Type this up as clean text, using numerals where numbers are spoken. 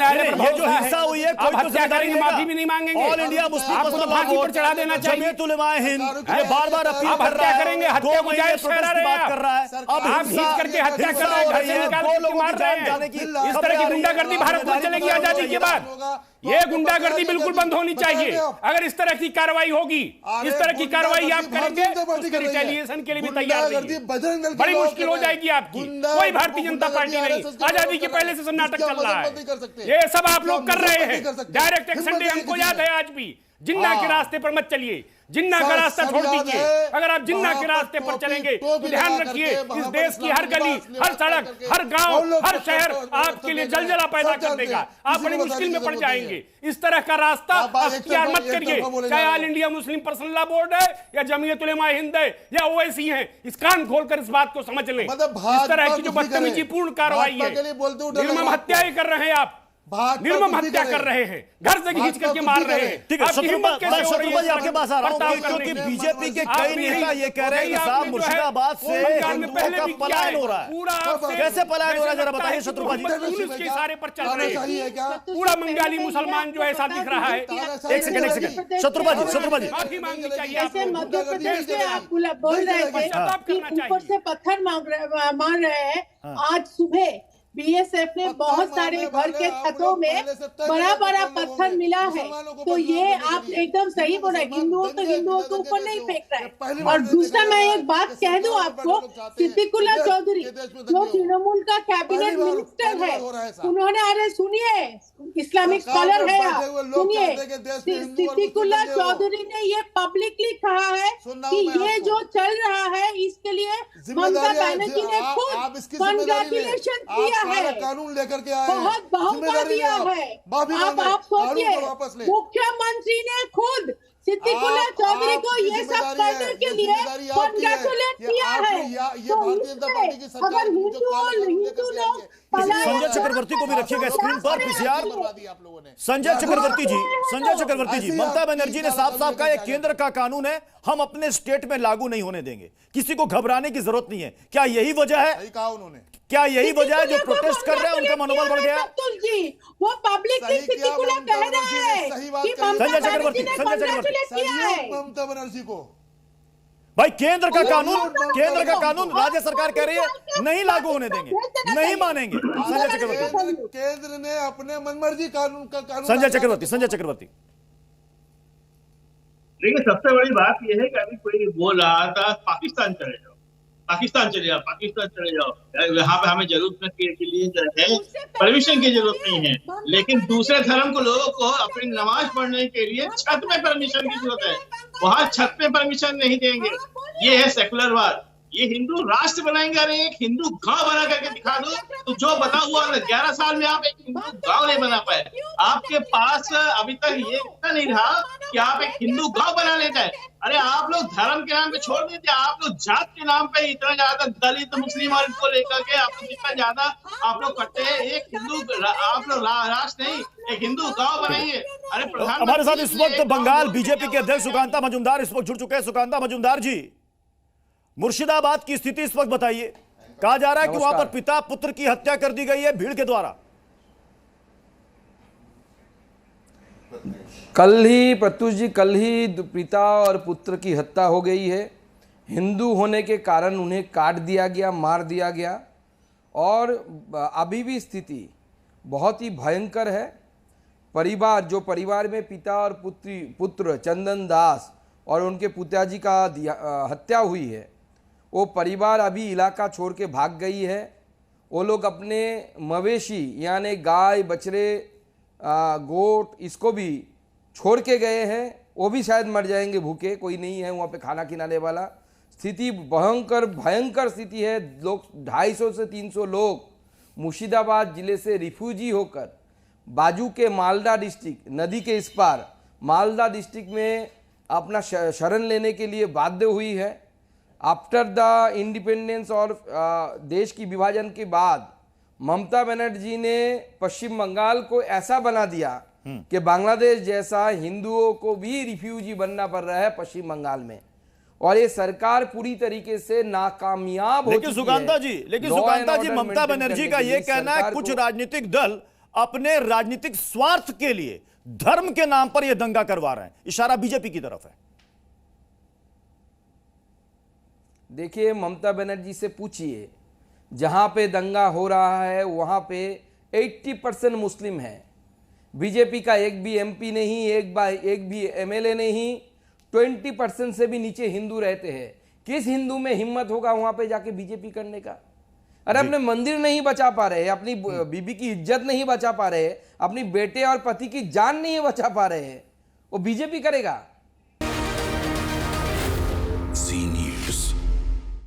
न्यायालय पर ये जो हिंसा हुई है कोई तो जिम्मेदारी नहीं, माफी भी नहीं मांगेंगे। ऑल इंडिया मुस्लिम आपको तो फांसी पर चढ़ा देना चाहिए। जमीयत उलमा हिंद ये बार-बार अपील कर रहा है, करेंगे, हत्या को जायज ठहरा रहे हैं, बात कर रहा है। अब आप हिंसा करके हत्या कर रहे हैं, घर से निकाल के मार रहे हैं। इस तरह की गुंडागर्दी भारत में चलेगी आजादी के बाद। ये गुंडागर्दी बिल्कुल बंद होनी चाहिए। अगर इस तरह की कार्रवाई होगी, इस तरह की कार्रवाई आप करेंगे, उसके रिटेलिएशन के लिए भी तैयार रहिए। बड़ी मुश्किल हो जाएगी आपकी। कोई भारतीय जनता पार्टी नहीं, आजादी के पहले से सब नाटक चल रहा है। ये सब आप लोग कर रहे हैं। डायरेक्ट एक्शन डे हमको याद है आज भी। जिन्ना के रास्ते पर मत चलिए, जिन्ना का रास्ता छोड़ दीजिए। अगर आप जिन्ना के रास्ते पर चलेंगे तो ध्यान रखिए, इस देश की हर गली, हर सड़क, हर गांव, हर शहर आपके लिए जलजला पैदा कर देगा। आप बड़ी मुश्किल में पड़ जाएंगे। इस तरह का रास्ता अख्तियार मत करिए। चाहे all India Muslim personal law board है या जमीयत उलेमा हिंद है या ओवैसी है, इस कान खोलकर इस बात को समझ लें। इस तरह की जो बदतमीजी पूर्ण कार्रवाई है, निर्मम हत्याएं कर रहे हैं आप, निर्मम हत्या कर रहे हैं, घर से खींच करके मार रहे हैं। ठीक है, शत्रुपाल जी आपके पास आ रहा हूं, क्योंकि बीजेपी के कई नेता ये कह रहे हैं कि साहब मुर्शिदाबाद से हिंदुओं का पलायन हो रहा है। कैसे पलायन हो रहा है जरा बताइए शत्रुपाल जी। के इशारे पर चल रहे हैं, पूरा बंगाली मुसलमान जो ऐसा दिख रहा है। एक सेकंड शत्रुपाल जी माफी मांगनी चाहिए। जैसे मध्य प्रदेश से आप बोल रहे थे कि ऊपर से पत्थर मार रहे हैं, आज सुबह बीएसएफ ने बहुत सारे घर के छतों में बड़ा बड़ा पत्थर मिला है। तो ये आप एकदम सही बोल रहे हैं, हिंदुओं तो हिंदुओं के ऊपर नहीं फेंक रहे हैं। और दूसरा मैं एक बात कह दूं आपको, सिद्दीकुल्ला चौधरी जो तृणमूल का कैबिनेट मिनिस्टर है, उन्होंने, अरे सुनिए, इस्लामिक स्कॉलर है आप, सुनिए, सिद्दीकुल्ला चौधरी ने ये पब्लिकली कहा है कि ये जो चल रहा है इसके लिए ममता बनर्जी ने खुद कंग्रेचुलेशन किया है, कानून लेकर के आए, बहुत बहुमत दिया है। आप सोचिए, मुख्यमंत्री ने खुद सिद्दीकुल्ला चौधरी को ये सब करने के लिए कांग्रेचुलेट किया है। तो अगर हिंदू लोग संजय चक्रवर्ती को भी रखिएगा स्क्रीन पर पीसीआर। संजय चक्रवर्ती जी, ममता बनर्जी ने साफ साफ कहा यह केंद्र का कानून है, हम अपने स्टेट में लागू नहीं होने देंगे, किसी को घबराने की जरूरत नहीं है। क्या यही वजह है? क्या यही वजह है जो प्रोटेस्ट कर रहे हैं उनका मनोबल बढ़ गया? वो पब्लिकली सिद्दीकुल्ला कह रहा है कि संजय चक्रवर्ती ममता बनर्जी को, भाई केंद्र का कानून राज्य सरकार कह रही है नहीं लागू होने देंगे, नहीं मानेंगे। संजय चक्रवर्ती, केंद्र ने अपने मनमर्जी कानून का संजय चक्रवर्ती देखिए, सबसे बड़ी बात यह है कि अभी कोई बोल रहा था पाकिस्तान चले जाओ, पाकिस्तान चले जाओ, यहाँ पे हमें जरूरत के लिए जो है परमिशन की जरूरत नहीं है, लेकिन दूसरे धर्म को लोगों को अपनी नमाज पढ़ने के लिए छत में परमिशन की जरूरत है, वहां छत में परमिशन नहीं देंगे। ये है सेकुलरवाद। ये हिंदू राष्ट्र बनाएंगे, अरे एक हिंदू गांव बना करके दिखा दो। तो जो बना हुआ 11 साल में आप एक हिंदू गांव नहीं बना पाए, आपके पास अभी तक ये इतना नहीं रहा कि आप एक हिंदू गांव बना लेते हैं। अरे आप लोग धर्म के नाम पे छोड़ दीजिए, आप लोग जात के नाम पे इतना ज्यादा दलित मुस्लिम और इनको लेकर के आप लोग इतना ज्यादा आप लोग करते हैं। एक हिंदू आप लोग राष्ट्र नहीं, एक हिंदू गांव बनाइए। अरे प्रधानमंत्री हमारे साथ इस वक्त बंगाल बीजेपी के अध्यक्ष सुकांता मजूमदार इस वक्त जुड़ चुके हैं। सुकांता मजूमदार जी, मुर्शिदाबाद की स्थिति इस वक्त बताइए। कहा जा रहा है कि वहां पर पिता पुत्र की हत्या कर दी गई है भीड़ के द्वारा। कल ही पिता और पुत्र की हत्या हो गई है। हिंदू होने के कारण उन्हें काट दिया गया, मार दिया गया। और अभी भी स्थिति बहुत ही भयंकर है। परिवार में पिता और पुत्र चंदन दास और उनके पिताजी का हत्या हुई है, वो परिवार अभी इलाका छोड़ के भाग गई है। वो लोग अपने मवेशी यानी गाय, बछड़े, गोट इसको भी छोड़ के गए हैं। वो भी शायद मर जाएंगे भूखे, कोई नहीं है वहाँ पे खाना खिलाने वाला। स्थिति भयंकर स्थिति है। लोग 250 से 300 लोग मुर्शिदाबाद जिले से रिफ्यूजी होकर बाजू के मालदा डिस्ट्रिक्ट, नदी के इस पार मालदा डिस्ट्रिक्ट में अपना शरण लेने के लिए बाध्य हुई है। आफ्टर द इंडिपेंडेंस और देश की विभाजन के बाद ममता बनर्जी ने पश्चिम बंगाल को ऐसा बना दिया कि बांग्लादेश जैसा हिंदुओं को भी रिफ्यूजी बनना पड़ रहा है पश्चिम बंगाल में। और ये सरकार पूरी तरीके से नाकामयाब हो चुकी है। लेकिन सुकांता जी ममता बनर्जी का ये कहना है कुछ राजनीतिक दल अपने राजनीतिक स्वार्थ के लिए धर्म के नाम पर यह दंगा करवा रहे हैं। इशारा बीजेपी की तरफ है। देखिए, ममता बनर्जी से पूछिए, जहां पे दंगा हो रहा है वहां पे 80% मुस्लिम है। बीजेपी का एक भी एमपी नहीं, एक भी एमएलए नहीं, 20% से भी नीचे हिंदू रहते हैं। किस हिंदू में हिम्मत होगा वहां पे जाके बीजेपी करने का? अरे अपने मंदिर नहीं बचा पा रहे, अपनी बीबी की इज्जत नहीं बचा पा रहे, अपनी बेटे और पति की जान नहीं बचा पा रहे हैं, वो बीजेपी करेगा?